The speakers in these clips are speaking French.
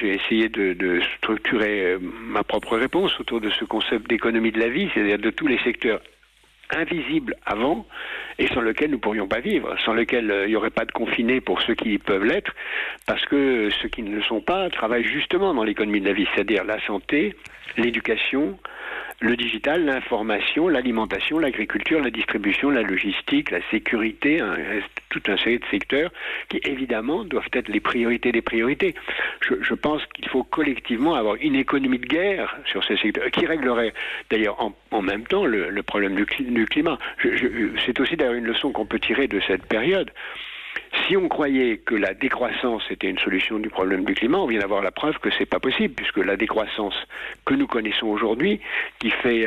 j'ai essayé de structurer ma propre réponse autour de ce concept d'économie de la vie, c'est-à-dire de tous les secteurs invisibles avant et sans lequel nous ne pourrions pas vivre, sans lequel il n'y aurait pas de confinés pour ceux qui peuvent l'être, parce que ceux qui ne le sont pas travaillent justement dans l'économie de la vie, c'est-à-dire la santé, l'éducation, le digital, l'information, l'alimentation, l'agriculture, la distribution, la logistique, la sécurité, toute une série de secteurs qui évidemment doivent être les priorités des priorités. Je pense qu'il faut collectivement avoir une économie de guerre sur ces secteurs, qui réglerait d'ailleurs en même temps le problème du climat. C'est aussi d'ailleurs une leçon qu'on peut tirer de cette période. Si on croyait que la décroissance était une solution du problème du climat, on vient d'avoir la preuve que c'est pas possible, puisque la décroissance que nous connaissons aujourd'hui, qui fait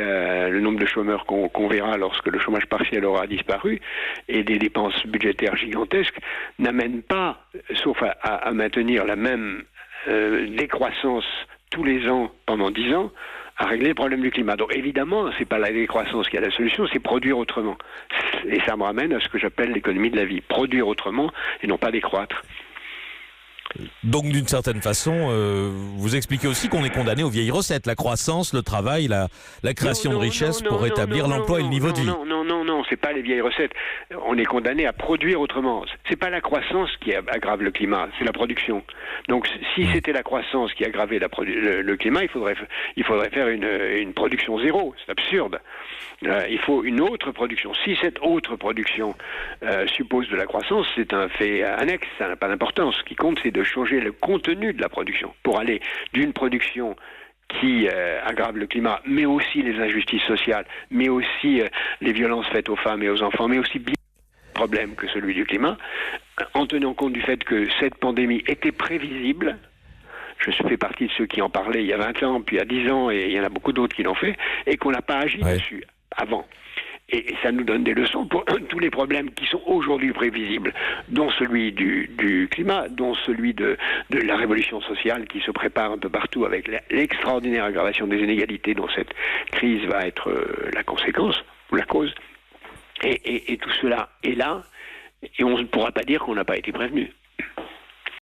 le nombre de chômeurs qu'on verra lorsque le chômage partiel aura disparu, et des dépenses budgétaires gigantesques, n'amène pas, sauf à maintenir la même décroissance tous les ans pendant 10 ans, à régler le problème du climat. Donc évidemment, c'est pas la décroissance qui a la solution, c'est produire autrement. Et ça me ramène à ce que j'appelle l'économie de la vie. Produire autrement et non pas décroître. Donc d'une certaine façon, vous expliquez aussi qu'on est condamné aux vieilles recettes, la croissance, le travail, la création de richesses pour rétablir l'emploi et le niveau de vie. Non, c'est pas les vieilles recettes. On est condamné à produire autrement. C'est pas la croissance qui aggrave le climat, c'est la production. Donc si c'était la croissance qui aggravait le climat, il faudrait faire une production zéro. C'est absurde. Il faut une autre production. Si cette autre production suppose de la croissance, c'est un fait annexe, ça n'a pas d'importance. Ce qui compte, c'est de changer le contenu de la production pour aller d'une production qui aggrave le climat, mais aussi les injustices sociales, mais aussi les violences faites aux femmes et aux enfants, mais aussi bien de problèmes que celui du climat, en tenant compte du fait que cette pandémie était prévisible. Je fais partie de ceux qui en parlaient il y a 20 ans, puis il y a 10 ans, et il y en a beaucoup d'autres qui l'ont fait, et qu'on n'a pas agi dessus avant. Et ça nous donne des leçons pour tous les problèmes qui sont aujourd'hui prévisibles, dont celui du climat, dont celui de la révolution sociale qui se prépare un peu partout avec l'extraordinaire aggravation des inégalités dont cette crise va être la conséquence ou la cause. Et tout cela est là, et on ne pourra pas dire qu'on n'a pas été prévenu.